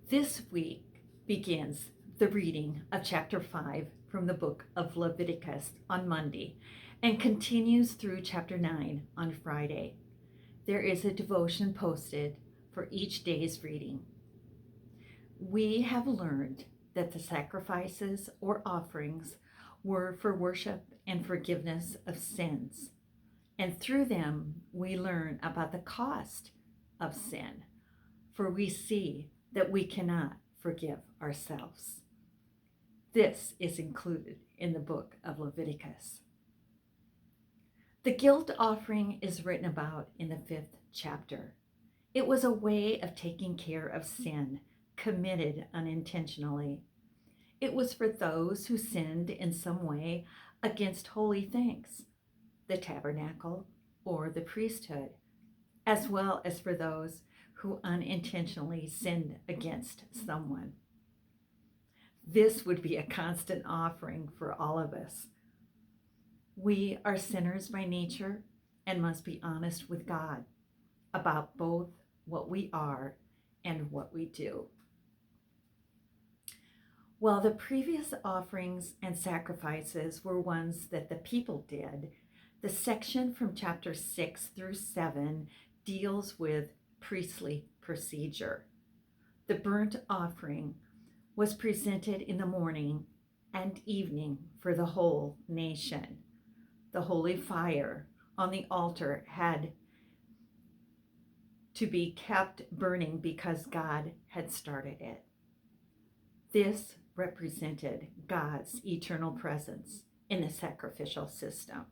This week begins the reading of chapter 5 from the book of Leviticus on Monday and continues through chapter 9 on Friday. There is a devotion posted for each day's reading. We have learned that the sacrifices or offerings were for worship and forgiveness of sins, and through them we learn about the cost of sin, for we see that we cannot forgive ourselves. This is included in the book of Leviticus. The guilt offering is written about in the 5th chapter. It was a way of taking care of sin committed unintentionally. It was for those who sinned in some way against holy things, the tabernacle or the priesthood, as well as for those who unintentionally sinned against someone. This would be a constant offering for all of us. We are sinners by nature and must be honest with God about both what we are and what we do. While the previous offerings and sacrifices were ones that the people did, the section from chapter 6 through 7 deals with priestly procedure. The burnt offering was presented in the morning and evening for the whole nation. The holy fire on the altar had to be kept burning because God had started it. This represented God's eternal presence in the sacrificial system.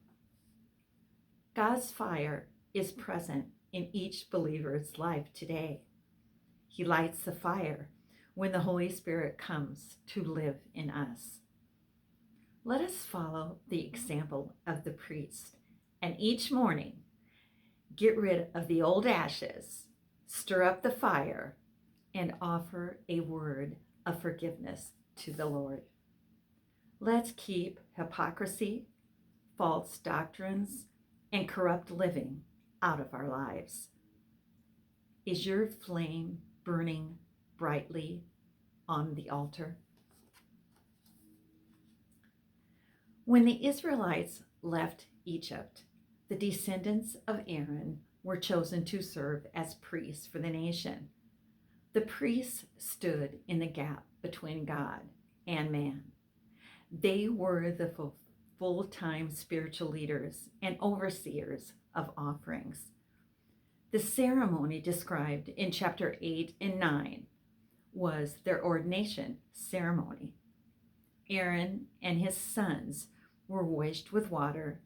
God's fire is present in each believer's life today. He lights the fire when the Holy Spirit comes to live in us. Let us follow the example of the priest, and each morning get rid of the old ashes, stir up the fire, and offer a word of forgiveness to the Lord. Let's keep hypocrisy, false doctrines, and corrupt living out of our lives. Is your flame burning brightly on the altar? When the Israelites left Egypt, the descendants of Aaron were chosen to serve as priests for the nation. The priests stood in the gap between God and man. They were the full-time spiritual leaders and overseers of offerings. The ceremony described in chapter 8 and 9 was their ordination ceremony. Aaron and his sons were washed with water,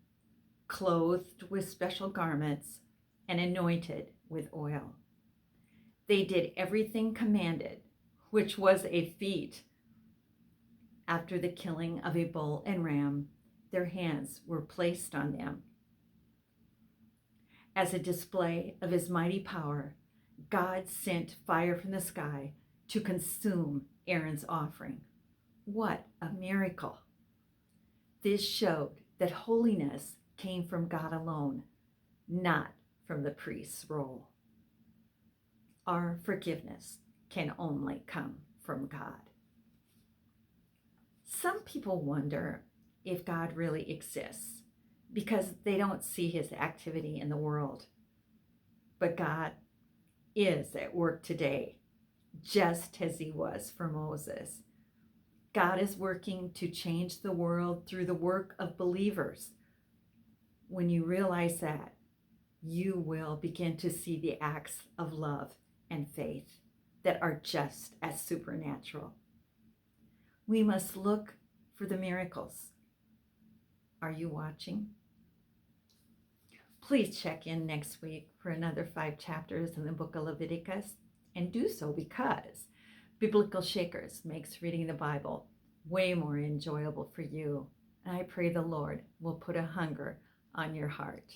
clothed with special garments, and anointed with oil. They did everything commanded, which was a feat. After the killing of a bull and ram, their hands were placed on them. As a display of his mighty power, God sent fire from the sky to consume Aaron's offering. What a miracle! This showed that holiness came from God alone, not from the priest's role. Our forgiveness can only come from God. Some people wonder if God really exists because they don't see his activity in the world. But God is at work today, just as he was for Moses. God is working to change the world through the work of believers. When you realize that, you will begin to see the acts of love and faith that are just as supernatural. We must look for the miracles. Are you watching? Please check in next week for another 5 chapters in the book of Leviticus, and do so because Biblical Shakers makes reading the Bible way more enjoyable for you. And I pray the Lord will put a hunger on your heart.